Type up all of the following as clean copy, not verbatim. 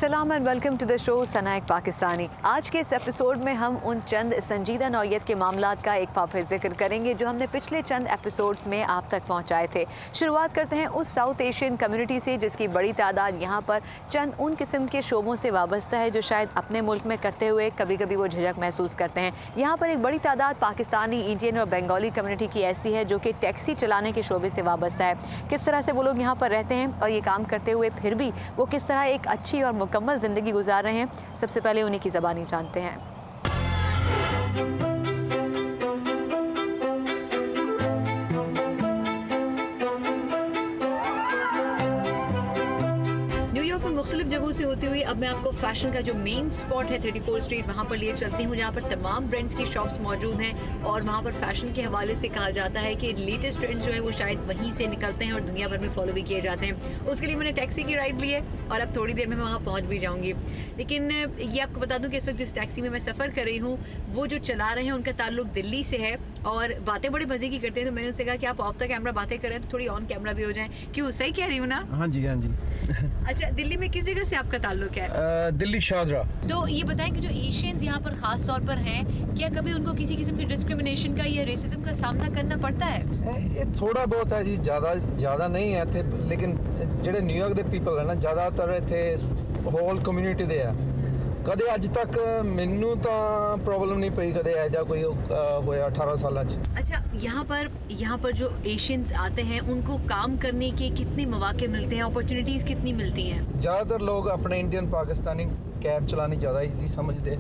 अस्सलाम and welcome to the show सनाएक पाकिस्तानी। आज के इस एपिसोड में हम उन चंद संजीदा नौयत के मामलात का एक बार फिर जिक्र करेंगे जो हमने पिछले चंद एपिसोड्स में आप तक पहुंचाए थे। शुरुआत करते हैं उस साउथ एशियन कम्युनिटी से जिसकी बड़ी तादाद यहाँ पर चंद उन किस्म के शोबों से वाबस्ता है जो शायद अपने मुल्क में करते हुए कभी कभी वो झिझक महसूस करते हैं। यहाँ पर एक बड़ी तादाद पाकिस्तानी, इंडियन और बंगाली कम्युनिटी की ऐसी है जो कि टैक्सी चलाने के शोबे से वाबस्ता है। किस तरह से वो लोग यहाँ पर रहते हैं और ये काम करते हुए फिर भी वो किस तरह एक अच्छी और मुकम्मल ज़िंदगी गुजार रहे हैं, सबसे पहले उन्हीं की ज़बानी जानते हैं। न्यूयॉर्क में मुख्तलिफ जगहों से होती हुई अब मैं आपको फैशन का जो मेन स्पॉट है 34 स्ट्रीट वहाँ पर लिए चलती हूँ, जहाँ पर तमाम ब्रांड्स की शॉप्स मौजूद हैं और वहाँ पर फैशन के हवाले से कहा जाता है कि लेटेस्ट ट्रेंड्स जो है वो शायद वहीं से निकलते हैं और दुनिया भर में फॉलो भी किए जाते हैं। उसके लिए मैंने टैक्सी की राइड ली है और अब थोड़ी देर में मैं वहाँ पहुँच भी जाऊँगी। लेकिन ये आपको बता दूँ कि इस वक्त जिस टैक्सी में मैं सफ़र कर रही हूँ वो जो चला रहे हैं उनका ताल्लुक दिल्ली से है और बातें बड़े मज़े की करते हैं। तो मैंने उनसे कहा कि आप ऑफ द कैमरा बातें करें तो थोड़ी ऑन कैमरा भी हो जाए। क्यों, सही कह रही हूँ ना? हाँ जी, हाँ जी। अच्छा, दिल्ली में किस जगह से आपका ताल्लुक है? दिल्ली शाहजरा। तो ये बताएं कि जो एशियंस यहाँ पर खास तौर पर हैं, क्या कभी उनको किसी किस्म की डिस्क्रिमिनेशन का या रेसिज्म का सामना करना पड़ता है? ये थोड़ा बहुत है जी, ज़्यादा नहीं है थे, लेकिन ਜਿਹੜੇ न्यूयॉर्क ਦੇ ਪੀਪਲ ਹੈ ਨਾ ਜ਼ਿਆਦਾਤਰ ਇੱਥੇ ਹੋਲ ਕਮਿਊਨਿਟੀ ਦੇ ਆ। ਕਦੇ ਅੱਜ तक ਮੈਨੂੰ ਤਾਂ प्रॉब्लम नहीं पई कदे ऐजा कोई होया 18 साल च। अच्छा, यहाँ पर जो एशियंस आते हैं उनको काम करने के कितने मौके मिलते हैं, अपॉर्चुनिटीज़ कितनी मिलती हैं? ज़्यादातर लोग अपने इंडियन पाकिस्तानी कैब चलानी ज़्यादा ईजी समझते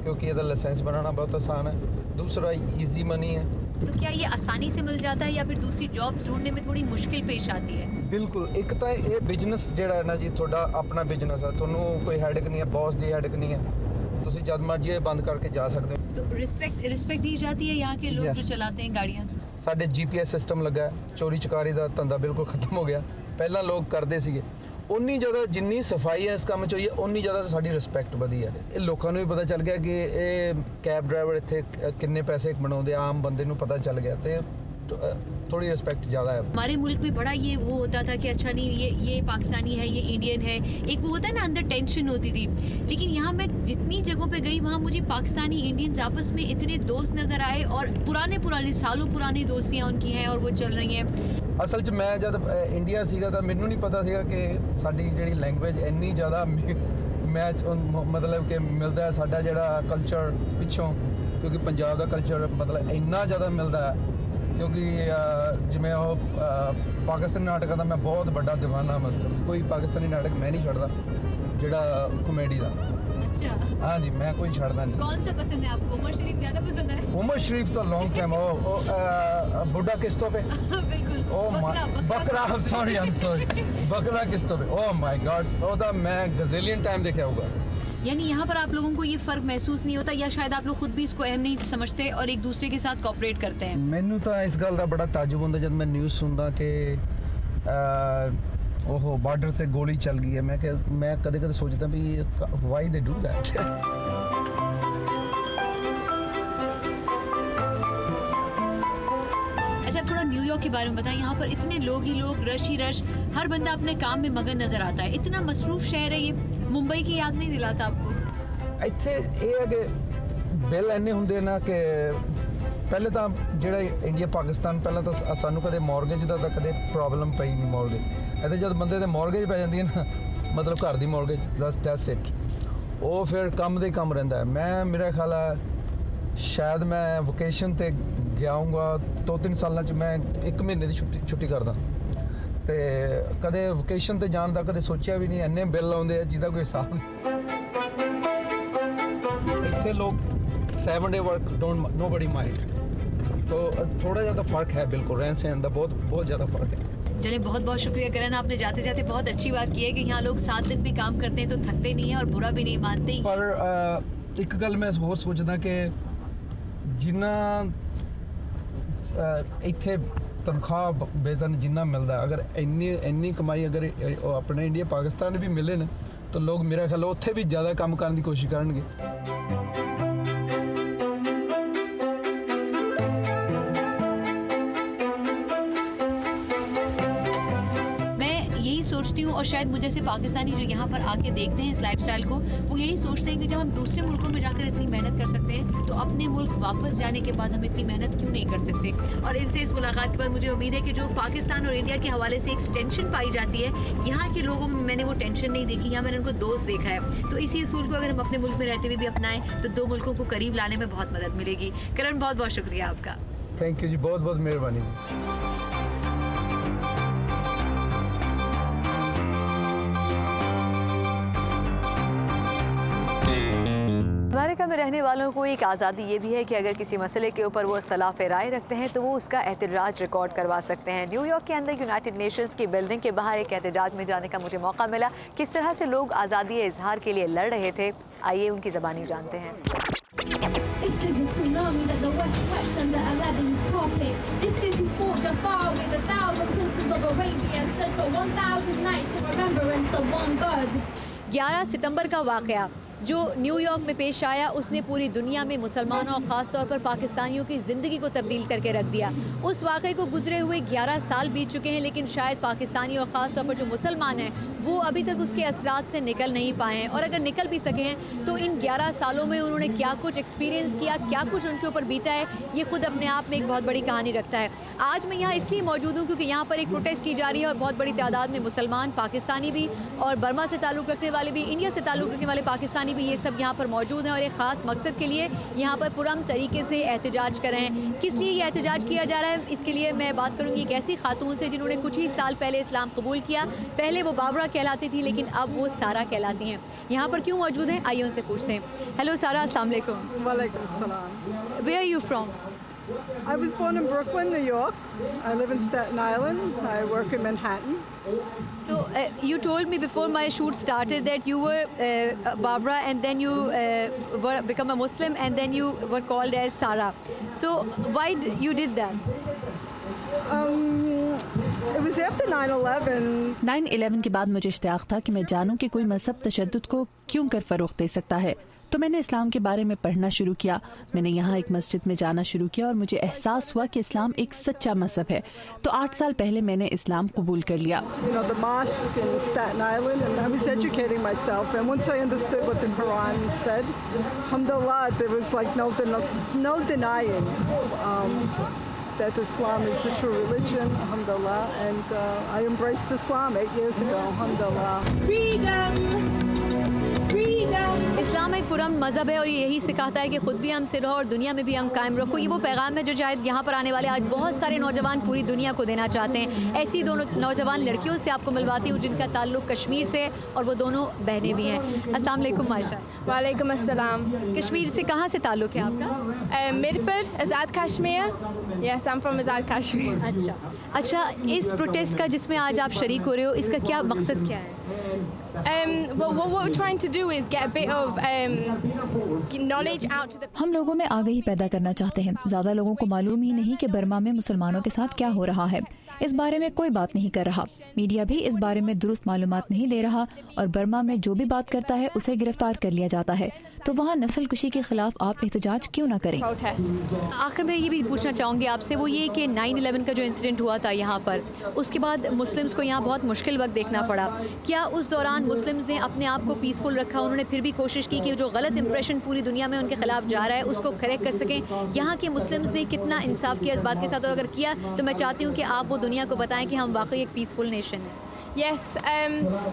क्योंकि ਇਹਦਾ लाइसेंस बनाना बहुत आसान है, दूसरा ईजी मनी है। तो क्या ये आसानी से मिल जाता है या फिर दूसरी जॉब ढूंढने में थोड़ी मुश्किल पेश आती है? बिल्कुल, एक तो ये बिजनेस ਜਿਹੜਾ ਹੈ ਨਾ ਜੀ, ਤੁਹਾਡਾ ਆਪਣਾ ਬਿਜ਼ਨਸ ਹੈ, ਤੁਹਾਨੂੰ ਕੋਈ ਹੈਡਕ नहीं है, बॉस ਦੀ ਹੈਡਕ नहीं है, ਤੁਸੀਂ ਜਦ ਮਰਜ਼ੀ ਇਹ ਬੰਦ ਕਰਕੇ ਜਾ ਸਕਦੇ ਹੋ। तो रिस्पेक्ट दी जाती है यहाँ के लोग जो चलाते हैं गाड़ियाँ? ਸਾਡੇ GPS ਸਿਸਟਮ ਲੱਗਾ ਹੈ, ਚੋਰੀ ਚਕਾਰੀ ਦਾ ਧੰਦਾ ਬਿਲਕੁਲ ਖਤਮ ਹੋ ਗਿਆ। ਪਹਿਲਾਂ ਲੋਕ ਕਰਦੇ ਸੀਗੇ, ਉਨੀ ਜ਼ਿਆਦਾ ਜਿੰਨੀ ਸਫਾਈ ਹੈ ਇਸ ਕੰਮ 'ਚ ਹੋਈ ਹੈ ਉਨੀ ਜ਼ਿਆਦਾ ਸਾਡੀ ਰਿਸਪੈਕਟ ਵਧੀ ਹੈ। ਇਹ ਲੋਕਾਂ ਨੂੰ ਵੀ ਪਤਾ ਚੱਲ ਗਿਆ ਕਿ ਇਹ ਕੈਬ ਡਰਾਈਵਰ ਇੱਥੇ ਕਿੰਨੇ ਪੈਸੇ ਬਣਾਉਂਦੇ, ਆਮ ਬੰਦੇ ਨੂੰ पता चल गया, तो थोड़ी रिस्पेक्ट ज़्यादा है। हमारे मुल्क में बड़ा ये वो होता था कि अच्छा नहीं, ये पाकिस्तानी है, ये इंडियन है, एक वो होता है ना, अंदर टेंशन होती थी। लेकिन यहाँ मैं जितनी जगहों पे गई वहाँ मुझे पाकिस्तानी इंडियंस आपस में इतने दोस्त नज़र आए और पुराने सालों पुरानी दोस्तियाँ उनकी हैं और वो चल रही हैं। असल च मैं जब इंडिया सीगा तो मैनू नहीं पता सीगा कि साडी जिहड़ी लैंगुएज इन्नी ज़्यादा मैच मतलब कि मिलता है, साडा जिहड़ा कल्चर पिछों, क्योंकि पंजाब का कल्चर मतलब इन्ना ज़्यादा मिलता है। क्योंकि जिमें पाकिस्तानी नाटक का मैं बहुत बड़ा दीवाना, मतलब कोई पाकिस्तानी नाटक मैं नहीं छड़दा जिहड़ा कॉमेडी का। अच्छा, हाँ जी, मैं कोई छड़दा नहीं। कौन सा पसंद है आपको? उमर शरीफ ज़्यादा पसंद है? उमर शरीफ तो लॉन्ग टाइम बुढ़ा किस्तों पे बिल्कुल। बकरा सॉरी बकरा किस्तों पे, ओह माय गॉड, वो तो मैं गजेलियन टाइम देखा होगा। यानी यहाँ पर आप लोगों को ये फ़र्क महसूस नहीं होता या शायद आप लोग खुद भी इसको अहम नहीं समझते और एक दूसरे के साथ कोऑपरेट करते हैं? मैनू तो इस गल का बड़ा ताजुब होंदा जब मैं न्यूज़ सुनदा कि ओहो बार्डर से गोली चल गई है। मैं कदे कदे सोचता भी व्हाई दे डू दैट। अच्छा, थोड़ा न्यूयॉर्क के बारे में बताएं। यहाँ पर इतने लोग ही लोग, रश ही रश, हर बंदा अपने काम में मगन नज़र आता है। इतना मसरूफ़ शहर है ये, मुंबई की याद नहीं दिलाता आपको? ਇੱਥੇ ਇਹ ਹੈ ਕਿ ਬਿੱਲ ਇੰਨੇ ਹੁੰਦੇ ਨਾ ਕਿ ਪਹਿਲੇ ਤਾਂ ਜਿਹੜਾ ਇੰਡੀਆ ਪਾਕਿਸਤਾਨ, ਪਹਿਲਾਂ ਤਾਂ ਸਾਨੂੰ ਕਦੇ ਮੌਰਗੇਜ ਦਾ ਤਾਂ ਕਦੇ ਪ੍ਰੋਬਲਮ ਪਈ ਨਹੀਂ। ਮੌਰਗੇਜ ਇੱਥੇ ਜਦ ਬੰਦੇ ਦੇ ਮੌਰਗੇਜ ਪੈ ਜਾਂਦੀ ਹੈ ਨਾ, ਮਤਲਬ ਘਰ ਦੀ ਮੌਰਗੇਜ, ਦੈਟਸ ਇਟ, ਉਹ ਫਿਰ ਕੰਮ ਦੇ ਕੰਮ ਰਹਿੰਦਾ ਹੈ। ਮੇਰਾ ਖਿਆਲ ਹੈ ਸ਼ਾਇਦ ਮੈਂ ਵੋਕੇਸ਼ਨ 'ਤੇ ਗਿਆ ਹੂੰਗਾ 2-3 ਸਾਲਾਂ 'ਚ, ਮੈਂ 1 ਮਹੀਨੇ ਦੀ ਛੁੱਟੀ ਕਰਦਾ ਤੇ ਕਦੇ ਵੋਕੇਸ਼ਨ 'ਤੇ ਜਾਣ ਦਾ ਕਦੇ ਸੋਚਿਆ ਵੀ ਨਹੀਂ। ਇੰਨੇ ਬਿੱਲ ਆਉਂਦੇ ਆ ਜਿਹਦਾ ਕੋਈ ਹਿਸਾਬ ਨਹੀਂ। ਇੱਥੇ ਲੋਕ 7 day work don't nobody mind, तो थोड़ा ज़्यादा फ़र्क है, बिल्कुल रहन सहन का बहुत ज़्यादा फ़र्क है। चलिए, बहुत बहुत शुक्रिया करण, आपने जाते जाते बहुत अच्छी बात की है कि यहाँ लोग 7 दिन भी काम करते हैं तो थकते नहीं हैं और बुरा भी नहीं मानते। पर एक गल मैं होर सोचदा कि जिन्ना इत्थे तनख्वाह वेतन जिन्ना मिलता, अगर इन्नी कमाई अगर अपने इंडिया पाकिस्तान भी मिले ना, तो लोग मेरा ख्याल उत्थे भी ज़्यादा काम करने की कोशिश करेंगे। सोचती हूँ और शायद मुझे से पाकिस्तानी जो यहाँ पर आके देखते हैं इस लाइफस्टाइल को, वो यही सोचते हैं कि जब हम दूसरे मुल्कों में जाकर इतनी मेहनत कर सकते हैं तो अपने मुल्क वापस जाने के बाद हम इतनी मेहनत क्यों नहीं कर सकते। और इनसे इस मुलाकात के बाद मुझे उम्मीद है कि जो पाकिस्तान और इंडिया के हवाले से एक टेंशन पाई जाती है, यहाँ के लोगों में मैंने वो टेंशन नहीं देखी, यहाँ मैंने उनको दोस्त देखा है। तो इसी असूल को अगर हम अपने मुल्क में रहते हुए भी अपनाएं तो दो मुल्कों को करीब लाने में बहुत मदद मिलेगी। करण, बहुत बहुत शुक्रिया आपका। थैंक यू जी, बहुत बहुत मेहरबानी जी। अमेरिका में रहने वालों को एक आज़ादी ये भी है कि अगर किसी मसले के ऊपर वो इख्तलाफ राय रखते हैं तो वो उसका एहतजाज रिकॉर्ड करवा सकते हैं। न्यूयॉर्क के अंदर यूनाइटेड नेशंस की बिल्डिंग के बाहर एक एहतजाज में जाने का मुझे मौका मिला। किस तरह से लोग आज़ादी इजहार के लिए लड़ रहे थे, आइए उनकी ज़बानी जानते हैं। ग्यारह सितंबर का वाक़या जो न्यूयॉर्क में पेश आया, उसने पूरी दुनिया में मुसलमानों और ख़ास तौर पर पाकिस्तानियों की ज़िंदगी को तब्दील करके रख दिया। उस वाक़े को गुजरे हुए 11 साल बीत चुके हैं, लेकिन शायद पाकिस्तानी और ख़ास तौर पर जो मुसलमान हैं वो अभी तक उसके असरात से निकल नहीं पाए हैं। और अगर निकल भी सके हैं तो इन 11 सालों में उन्होंने क्या कुछ एक्सपीरियंस किया, क्या कुछ उनके ऊपर बीता है, ये खुद अपने आप में एक बहुत बड़ी कहानी रखता है। आज मैं यहाँ इसलिए मौजूद हूँ क्योंकि यहाँ पर एक प्रोटेस्ट की जा रही है और बहुत बड़ी तादाद में मुसलमान, पाकिस्तानी भी और बर्मा से ताल्लुक़ रखने वाले भी, इंडिया से ताल्लुक़ रखने वाले पाकिस्तानी भी, ये सब यहाँ पर मौजूद हैं और एक ख़ास मकसद के लिए यहाँ पर पुरअमन तरीके से एहतजाज कर रहे हैं। किस लिए ये एहतजाज किया जा रहा है, इसके लिए मैं बात करूँगी एक ऐसी खातून से जिन्होंने कुछ ही साल पहले इस्लाम कबूल किया। पहले वो बाबरा कहलाती थी लेकिन अब वो सारा कहलाती हैं। यहाँ पर क्यों मौजूद हैं, आइए उनसे पूछते हैं। हेलो सारा, अस्सलाम वालेकुम। Walaikum salam. Where are you from? I was born in Brooklyn, New York. I live in Staten Island. I work in Manhattan. So you told me before my shoot started that you were Barbara and then you were become a Muslim and then you were called as Sarah. So why you did that? It was after 9/11. 9/11 के बाद मुझे इश्तियाक था कि मैं जानूं कि कोई मजहब तशद्दुद को क्यों कर फ़रोग़ दे सकता है, तो मैंने इस्लाम के बारे में पढ़ना शुरू किया। मैंने यहाँ एक मस्जिद में जाना शुरू किया और मुझे एहसास हुआ कि इस्लाम एक सच्चा मजहब है। तो 8 साल पहले मैंने इस्लाम कबूल कर लिया। You know, the mosque in Staten Island, and I was educating myself. And once I understood what the Quran said, alhamdulillah, there was like no denying that Islam is the true religion, alhamdulillah. And I embraced Islam 8 years ago, alhamdulillah. Freedom! इस्लाम एक पुरअमन मज़हब है और ये यही सिखाता है कि खुद भी हमसे रहो और दुनिया में भी हम कायम रखो। ये वो पैगाम है जो शायद यहाँ पर आने वाले आज बहुत सारे नौजवान पूरी दुनिया को देना चाहते हैं। ऐसी दोनों नौजवान लड़कियों से आपको मिलवाती हूँ जिनका ताल्लुक़ कश्मीर से है और वो दोनों बहनें भी हैं। अस्सलाम वालेकुम माशा। वालेकुम अस्सलाम। कश्मीर से कहाँ से ताल्लुक़ है आपका? Mirpur, Azad Kashmir. Yes, I'm from Azad Kashmir. अच्छा, इस प्रोटेस्ट का जिसमें आज आप शरीक हो रहे हो, इसका क्या मकसद क्या है? Well, what we're trying to do is get a bit of knowledge out to the. हम लोगों में आगाही पैदा करना चाहते हैं। ज़्यादा लोगों को मालूम ही नहीं कि बर्मा में मुसलमानों के साथ क्या हो रहा है। इस बारे में कोई बात नहीं कर रहा। मीडिया भी इस बारे में दुरुस्त मालूमात नहीं दे रहा और बर्मा में जो भी बात करता है उसे गिरफ्तार कर लिया जाता है। तो वहाँ नस्ल कुशी के खिलाफ आप एहतजाज क्यों ना करें? आखिर में ये भी पूछना चाहूँगी आपसे, वो ये कि 9/11 का जो इंसिडेंट हुआ था यहाँ पर, उसके बाद मुस्लिम्स को यहाँ बहुत मुश्किल वक्त देखना पड़ा। क्या उस दौरान मुस्लिम्स ने अपने आप को पीसफुल रखा? उन्होंने फिर भी कोशिश की कि जो गलत इंप्रेशन पूरी दुनिया में उनके खिलाफ जा रहा है उसको करेक्ट कर सकें। यहाँ के मुस्लिम्स ने कितना इंसाफ किया इस बात के साथ, और अगर किया तो मैं चाहती हूँ कि आप वो दुनिया को बताएं कि हम वाकई एक पीसफुल नेशन हैं। Yes,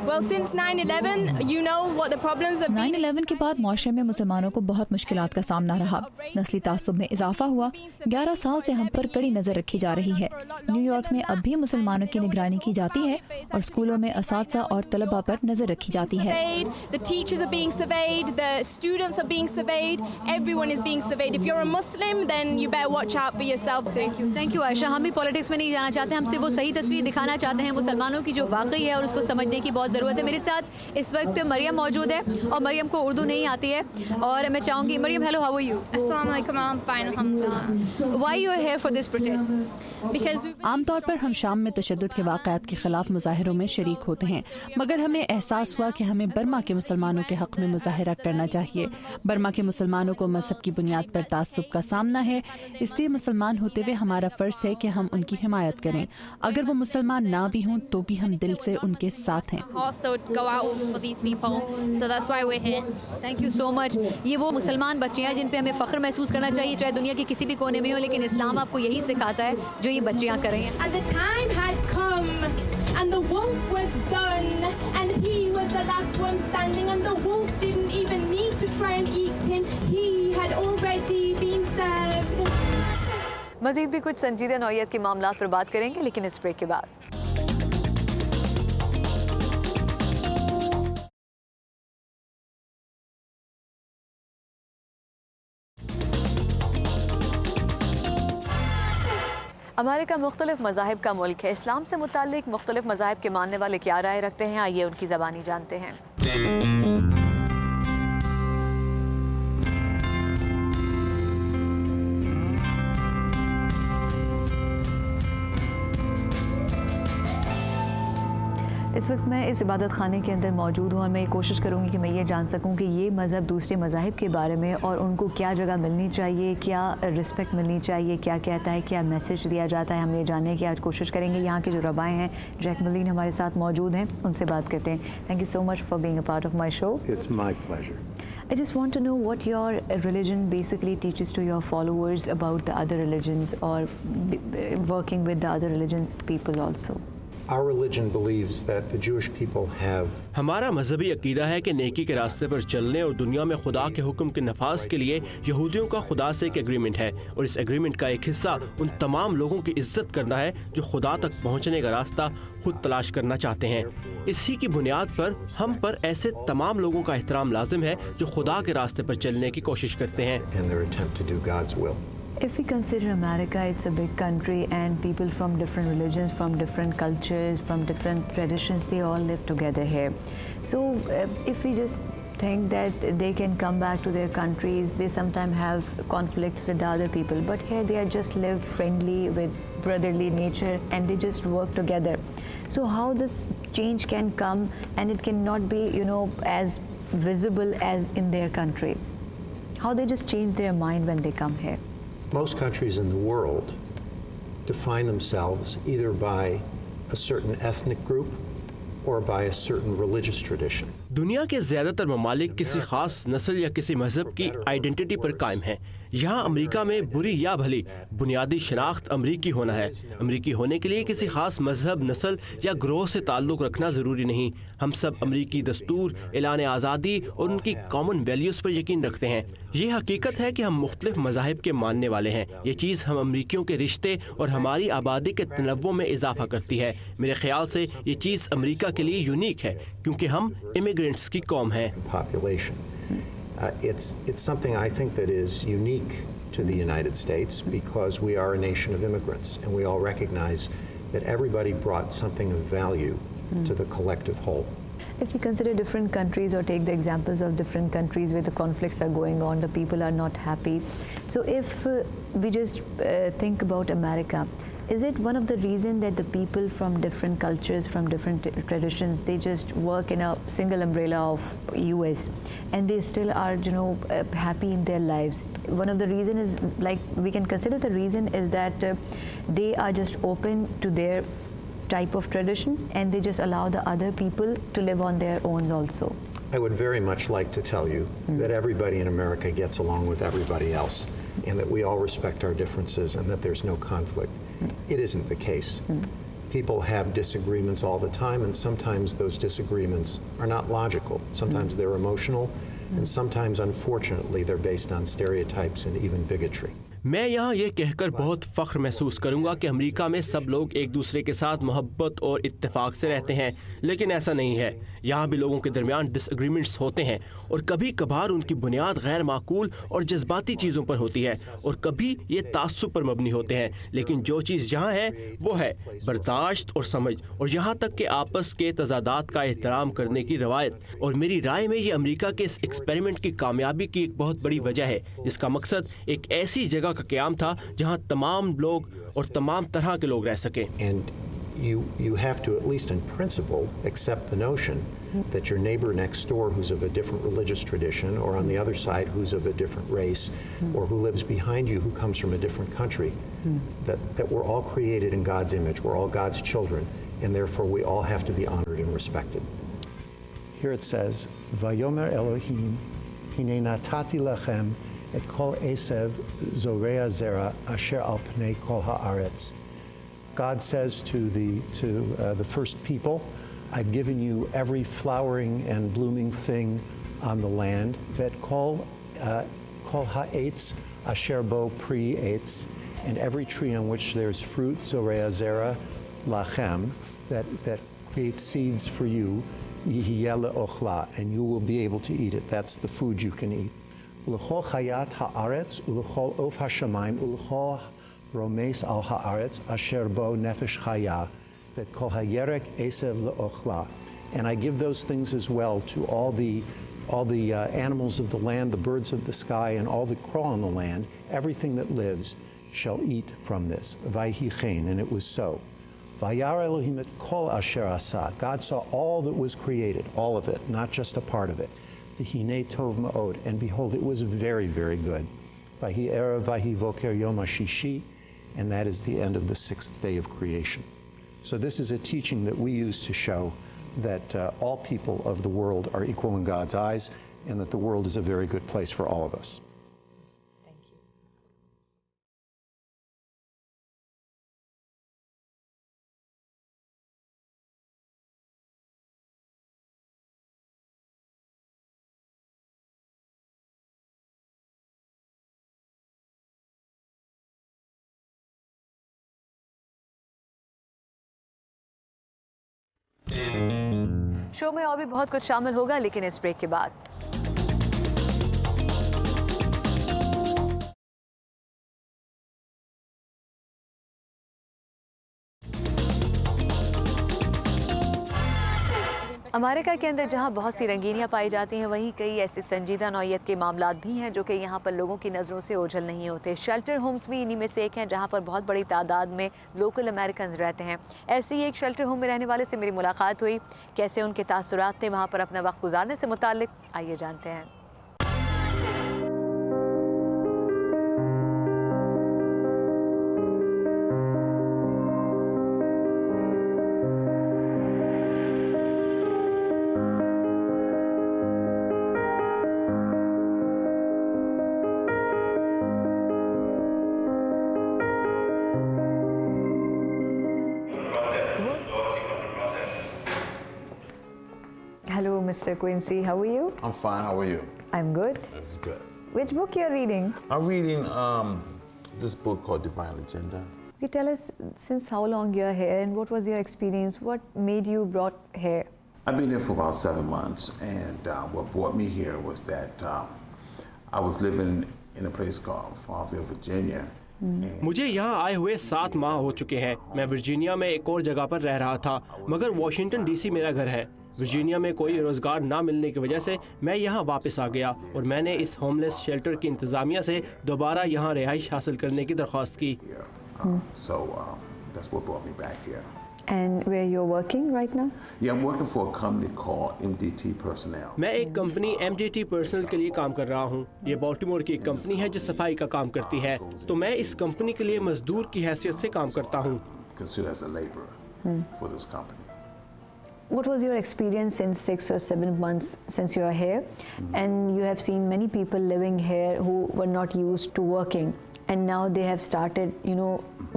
well, since 9/11, you know what the problems have been. 9/11 के बाद माशरे में मुसलमानों को बहुत मुश्किलात का सामना रहा। नस्ली तासुब में इजाफा हुआ। 11 साल से हम पर कड़ी नज़र रखी जा रही है। न्यूयॉर्क में अब भी मुसलमानों की निगरानी की जाती है और स्कूलों में असातिज़ा और तलबा पर नज़र रखी जाती है। The teachers are being surveyed, the students are being surveyed, everyone is being surveyed. If you're a Muslim, then you better watch out for yourself too. Thank you Ayesha. हम भी पॉलिटिक्स में नहीं जाना चाहते, हम सिर्फ वो सही तस्वीर दिखाना चाहते हैं मुसलमानों की जो वाकई है और उसको समझने की बहुत ज़रूरत है। मेरे साथ इस वक्त मरियम मौजूद है और मरियम को उर्दू नहीं आती है और मैं चाहूँगी, Mariam hello, how are you? Assalamu alaikum, I'm fine, alhamdulillah. Why you are here for this protest? Because we've been आमतौर पर हम शाम में तशद्दुद के वाक़यात के खिलाफ मुजाहिरों में शरीक होते हैं, मगर हमें एहसास हुआ कि हमें बर्मा के मुसलमानों के हक़ में मुजाहिरा करना चाहिए। बर्मा के मुसलमानों को मजहब की बुनियाद पर तासुब का सामना है, इसलिए मुसलमान होते हुए हमारा फ़र्ज़ है कि हम उनकी हिमायत करें। अगर वो मुसलमान ना भी हों तो भी हम दिल दिल से उनके साथ हैं। hearts that would go out for these people. So that's why we're here. Thank you so much. ये वो मुसलमान बच्चे हैं जिन पे हमें फ़ख्र महसूस करना चाहिए, चाहे दुनिया के किसी भी कोने में हो, लेकिन इस्लाम आपको यही सिखाता है जो ये बच्चियाँ कर रही हैं। And the time had come, and the wolf was done, and he was the last one standing, and the wolf didn't even need to try and eat him. He had already been served. मज़ीद भी कुछ संजीदा नौइयत के मामलात पर बात करेंगे, लेकिन इस ब्रेक के बाद। अमेरिका मुख्तलिफ मज़ाहिब का मुल्क है। इस्लाम से मुताल्लिक मुख्तलिफ मज़ाहिब के मानने वाले क्या राय रखते हैं, आइए उनकी ज़बानी जानते हैं। इस वक्त मैं इस इबादत खाने के अंदर मौजूद हूँ और मैं ये कोशिश करूँगी कि मैं ये जान सकूँ कि ये मज़हब दूसरे मज़ाहिब के बारे में और उनको क्या जगह मिलनी चाहिए, क्या रिस्पेक्ट मिलनी चाहिए, क्या कहता है, क्या मैसेज दिया जाता है, हम ये जानने की आज कोशिश करेंगे। यहाँ के जो रबाए हैं जैक मलीन हमारे साथ मौजूद हैं, उनसे बात करते हैं। Thank you so much for being a part of my show. It's my pleasure. I just want to know what your religion basically teaches to your followers about the other religions or working with the other religion people also. Our religion believes that the Jewish people have हमारा मजहबी अकीदा है कि नेकी के रास्ते पर चलने और दुनिया में खुदा के हुक्म के नफाज के लिए यहूदियों का खुदा से एक एग्रीमेंट है, और इस एग्रीमेंट का एक हिस्सा उन तमाम लोगों की इज्जत करना है जो खुदा तक पहुंचने का रास्ता खुद तलाश करना चाहते हैं। इसी की बुनियाद पर हम पर ऐसे तमाम लोगों का एहतराम लाजिम है जो खुदा के रास्ते पर चलने की कोशिश करते हैं। and their attempt to do God's will. If we consider America, it's a big country and people from different religions, from different cultures, from different traditions, they all live together here. So if we just think that they can come back to their countries, they sometimes have conflicts with the other people, but here they are just live friendly with brotherly nature and they just work together. So how this change can come, and it cannot be, you know, as visible as in their countries? How they just change their mind when they come here? Most countries in the world define themselves either by a certain ethnic group or by a certain religious tradition. दुनिया के ज़्यादातर ममालिक किसी खास नस्ल या किसी मजहब की आइडेंटिटी पर कायम हैं। यहाँ अमेरिका में बुरी या भली बुनियादी शनाख्त अमरीकी होना है। अमरीकी होने के लिए किसी खास मजहब, नस्ल या ग्रोह से ताल्लुक़ रखना ज़रूरी नहीं। हम सब अमरीकी दस्तूर, ऐलान आज़ादी और उनकी कॉमन वैल्यूज़ पर यकीन रखते हैं। ये हकीकत है कि हम मुख्तलिफ मज़ाहिब के मानने वाले हैं। ये चीज़ हम अमरीकियों के रिश्ते और हमारी आबादी के तनव्वुअ में इजाफा करती है। मेरे ख्याल से ये चीज़ अमरीका के लिए यूनिक है क्योंकि हम इमिग्रेंट्स की कौम हैं। Population. It's something I think that is unique to the United States because we are a nation of immigrants and we all recognize that everybody brought something of value to the collective whole. If we consider different countries or take the examples of different countries where the conflicts are going on, the people are not happy. So if we just think about America, is it one of the reasons that the people from different cultures, from different traditions, they just work in a single umbrella of US and they still are, you know, happy in their lives? One of the reason is, like, we can consider the reason is that they are just open to their type of tradition and they just allow the other people to live on their own also. I would very much like to tell you that everybody in America gets along with everybody else and that we all respect our differences and that there's no conflict. It isn't the case. People have disagreements all the time, and sometimes those disagreements are not logical. Sometimes they're emotional, and sometimes, unfortunately, they're based on stereotypes and even bigotry. मैं यहाँ ये कहकर बहुत फ़ख्र महसूस करूँगा कि America में सब लोग एक दूसरे के साथ मोहब्बत और इत्तेफाक से रहते हैं, लेकिन ऐसा नहीं है। यहाँ भी लोगों के दरमियान डिसएग्रीमेंट्स होते हैं और कभी कभार उनकी बुनियाद गैर माकूल और जज्बाती चीज़ों पर होती है और कभी ये तासुब पर मबनी होते हैं, लेकिन जो चीज़ यहाँ है वो है बर्दाश्त और समझ और यहाँ तक कि आपस के तजादात का एहतराम करने की रवायत। और मेरी राय में ये अमेरिका के इस एक्सपेरिमेंट की कामयाबी की एक बहुत बड़ी वजह है, जिसका मकसद एक ऐसी जगह का क़याम था जहाँ तमाम लोग और तमाम तरह के लोग रह सकें। And you have to, at least in principle, accept the notion that your neighbor next door who's of a different religious tradition, or on the other side who's of a different race, or who lives behind you who comes from a different country, that we're all created in God's image, we're all God's children, and therefore we all have to be honored and respected. Here it says, Vayomer Elohim, hine natati lachem et kol esev zorea zera asher al pnei kol haaretz. God says to the first people, I've given you every flowering and blooming thing on the land, vet kol ha'etz asher bo pri etz, and every tree on which there's fruit, zorea zera lachem, that creates seeds for you, yihiyeh le'ochla, and you will be able to eat it. That's the food you can eat. U'lechol chayat ha'aretz, u'lechol of hashamayim, u'lechol romes al haaretz asher bo nefesh chaya, vet kol hayerek esev le'ochla. And I give those things as well to all the animals of the land, the birds of the sky, and all that crawl on the land. Everything that lives shall eat from this. Vayhi chen, and it was so. Vayar Elohim et kol asher asa. God saw all that was created, all of it, not just a part of it. V'hinei tov ma'od, and behold, it was very, very good. Vahi erev vahi voker yom hashishi, and that is the end of the sixth day of creation. So this is a teaching that we use to show that all people of the world are equal in God's eyes, and that the world is a very good place for all of us. Show में और भी बहुत कुछ शामिल होगा, लेकिन इस break के बाद। अमेरिका के अंदर जहां बहुत सी रंगीनियां पाई जाती हैं, वहीं कई ऐसे संजीदा नौयत के मामलात भी हैं जो कि यहां पर लोगों की नज़रों से ओझल नहीं होते। शेल्टर होम्स भी इन्हीं में से एक हैं जहां पर बहुत बड़ी तादाद में लोकल अमेरिकन रहते हैं। ऐसे ही एक शेल्टर होम में रहने वाले से मेरी मुलाकात हुई। कैसे उनके तासुरात थे वहाँ पर अपना वक्त गुजारने से मुताल्लिक, आइए जानते हैं। Hello, Mr. Quincy. How are you? I'm fine. How are you? I'm good. That's good. Which book you're reading? I'm reading this book called Divine Agenda. Can you tell us since how long you're here and what was your experience? What made you brought here? I've been here for about 7 months, and what brought me here was that I was living in a place called Farmville, Virginia. मुझे यहाँ आए हुए 7 माह हो चुके हैं। मैं Virginia में एक और जगह पर रह रहा था, मगर वॉशिंगटन डीसी मेरा घर है। वर्जीनिया में कोई रोज़गार ना मिलने की वजह से मैं यहाँ वापस आ गया और मैंने इस होमलेस शेल्टर की इंतज़ामिया से दोबारा यहाँ रिहाइश हासिल करने की दरख्वास्त की। That's what brought me back here. And where you're working right now? Yeah, I'm working for a company called MDT Personnel. मैं एक कंपनी MDT पर्सनल के लिए काम कर रहा हूँ। ये बाल्टीमोर की एक कंपनी है जो सफाई का काम करती है। तो मैं इस कंपनी के लिए मजदूर की हैसियत से काम करता हूँ। Considered as a laborer for this company. What was your experience in 6 or 7 months since you are here? And you have seen many people living here who were not used to working, and now they have started,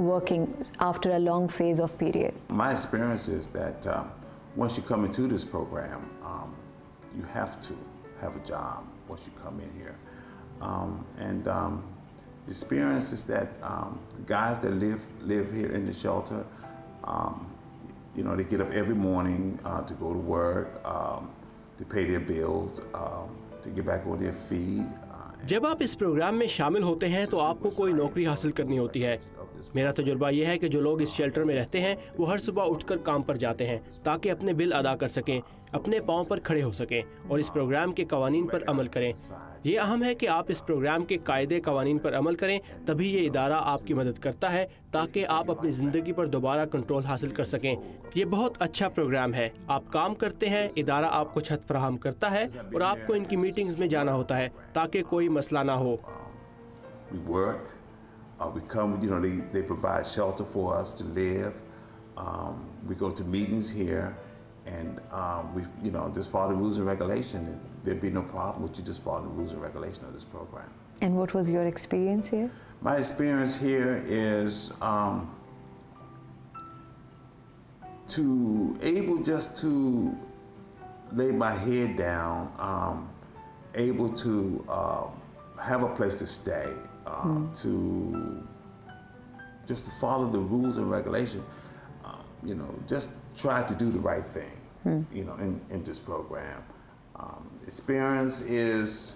working after a long phase of period. My experience is that once you come into this program, you have to have a job once you come in here. The experience is that the guys that live here in the shelter, they get up every morning to go to work, to pay their bills, to get back on their feet. जब आप इस programme में शामिल होते हैं तो आपको कोई नौकरी हासिल करनी होती है। मेरा तजुर्बा यह है कि जो लोग इस शेल्टर में रहते हैं वो हर सुबह उठकर काम पर जाते हैं ताकि अपने बिल अदा कर सकें, अपने पाँव पर खड़े हो सकें और इस प्रोग्राम के कवानीन पर अमल करें। ये अहम है कि आप इस प्रोग्राम के कायदे कवानीन पर अमल करें, तभी ये इदारा आपकी मदद करता है ताकि आप अपनी ज़िंदगी पर दोबारा कंट्रोल हासिल कर सकें। ये बहुत अच्छा प्रोग्राम है। आप काम करते हैं, इदारा आपको छत फराहम करता है और आपको इनकी मीटिंग्स में जाना होता है ताकि कोई मसला ना हो। We work, we come, they provide shelter for us to live. We go to meetings here, and we, just follow the rules and regulation. And there'd be no problem with you just follow the rules and regulation of this program. And what was your experience here? My experience here is to lay my head down, able to have a place to stay, to follow the rules and regulation, just try to do the right thing, in this program. Experience is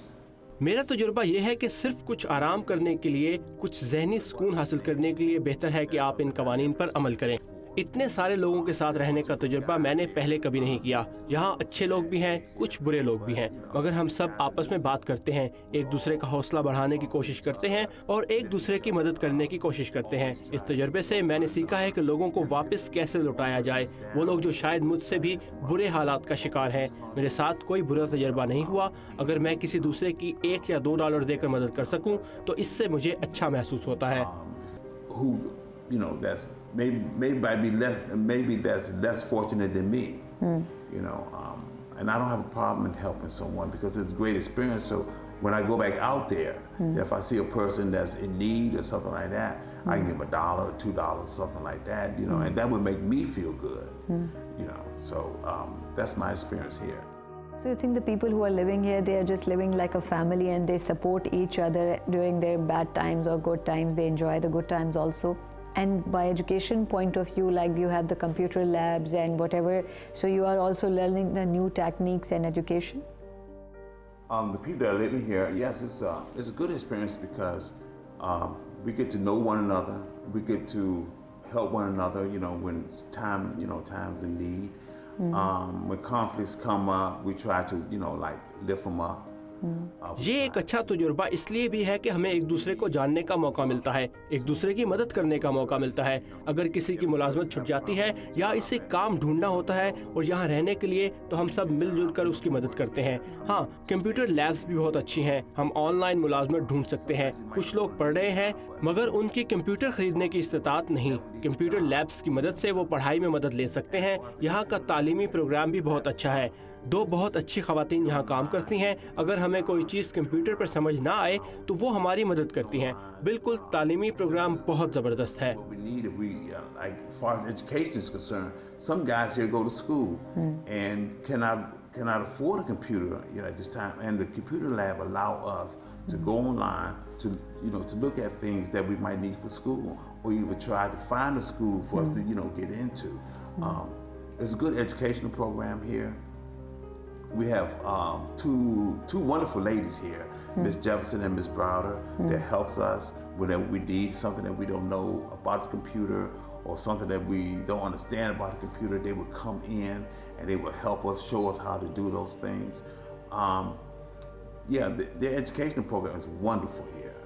मेरा तजुर्बा ये है कि सिर्फ कुछ आराम करने के लिए, कुछ जहनी सुकून हासिल करने के लिए बेहतर है कि आप इन कवानीन पर अमल करें। इतने सारे लोगों के साथ रहने का तजुर्बा मैंने पहले कभी नहीं किया। यहाँ अच्छे लोग भी हैं, कुछ बुरे लोग भी हैं, मगर हम सब आपस में बात करते हैं, एक दूसरे का हौसला बढ़ाने की कोशिश करते हैं और एक दूसरे की मदद करने की कोशिश करते हैं। इस तजुर्बे से मैंने सीखा है कि लोगों को वापस कैसे लौटाया जाए, वो लोग जो शायद मुझसे भी बुरे हालात का शिकार हैं। मेरे साथ कोई बुरा तजुर्बा नहीं हुआ। अगर मैं किसी दूसरे की $1 या $2 देकर मदद कर सकूँ तो इससे मुझे अच्छा महसूस होता है। That's maybe that's less fortunate than me, and I don't have a problem in helping someone because it's a great experience. So when I go back out there, if I see a person that's in need or something like that, I can give them $1 or $2 or something like that, and that would make me feel good, So that's my experience here. So you think the people who are living here, they are just living like a family and they support each other during their bad times or good times, they enjoy the good times also? And by education point of view, like you have the computer labs and whatever, so you are also learning the new techniques and education? The people that are living here, yes, it's a good experience because we get to know one another. We get to help one another, when times in need. When conflicts come up, we try to, lift them up. ये एक अच्छा तजुर्बा इसलिए भी है कि हमें एक दूसरे को जानने का मौका मिलता है, एक दूसरे की मदद करने का मौका मिलता है। अगर किसी की मुलाजमत छूट जाती है या इसे काम ढूंढना होता है और यहाँ रहने के लिए, तो हम सब मिलजुल कर उसकी मदद करते हैं। हाँ, कंप्यूटर लैब्स भी बहुत अच्छी हैं, हम ऑनलाइन मुलाजमत ढूंढ सकते हैं। कुछ लोग पढ़ रहे हैं मगर उनकी कंप्यूटर खरीदने की इस्तात नहीं, कंप्यूटर लैब्स की मदद से वो पढ़ाई में मदद ले सकते हैं। यहाँ का तालीमी प्रोग्राम भी बहुत अच्छा है। 2 बहुत अच्छी खवातीन यहाँ काम करती हैं। अगर हमें कोई चीज़ कंप्यूटर पर समझ ना आए तो वो हमारी मदद करती हैं। बिल्कुल तालीमी प्रोग्राम बहुत ज़बरदस्त है। As far as education is concerned, some guys here go to school and cannot afford a computer at this time, and the computer lab allow us to go online to look at things that we might need for school, or even try to find a school for us to get into. It's a good educational program here. We have two wonderful ladies here, Miss Jefferson and Miss Browder, that helps us whenever we need something that we don't know about the computer or something that we don't understand about the computer. They would come in and they would help us, show us how to do those things. The educational program is wonderful here.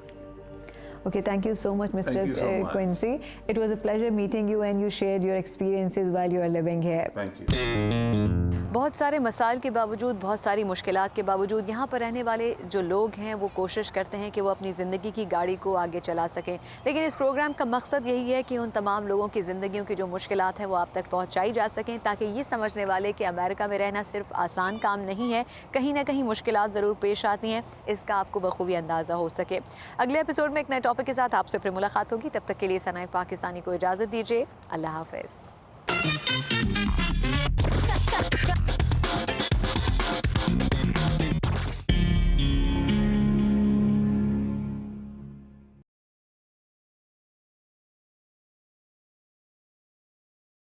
Okay, thank you so much, Mr. Thank you so much. Quincy. It was a pleasure meeting you and you shared your experiences while you are living here. Thank you. बहुत सारे मसाइल के बावजूद, बहुत सारी मुश्किलात के बावजूद यहाँ पर रहने वाले जो लोग हैं वो कोशिश करते हैं कि वो अपनी ज़िंदगी की गाड़ी को आगे चला सकें। लेकिन इस प्रोग्राम का मकसद यही है कि उन तमाम लोगों की ज़िंदगियों की जो मुश्किलात हैं वो आप तक पहुँचाई जा सकें, ताकि ये समझने वाले कि अमेरिका में रहना सिर्फ आसान काम नहीं है, कहीं ना कहीं मुश्किलात ज़रूर पेश आती हैं, इसका आपको बखूबी अंदाज़ा हो सके। अगले एपिसोड में एक नए टॉपिक के साथ आपसे फिर मुलाकात होगी। तब तक के लिए सनाए पाकिस्तानी को इजाज़त दीजिए। अल्लाह हाफ़िज़।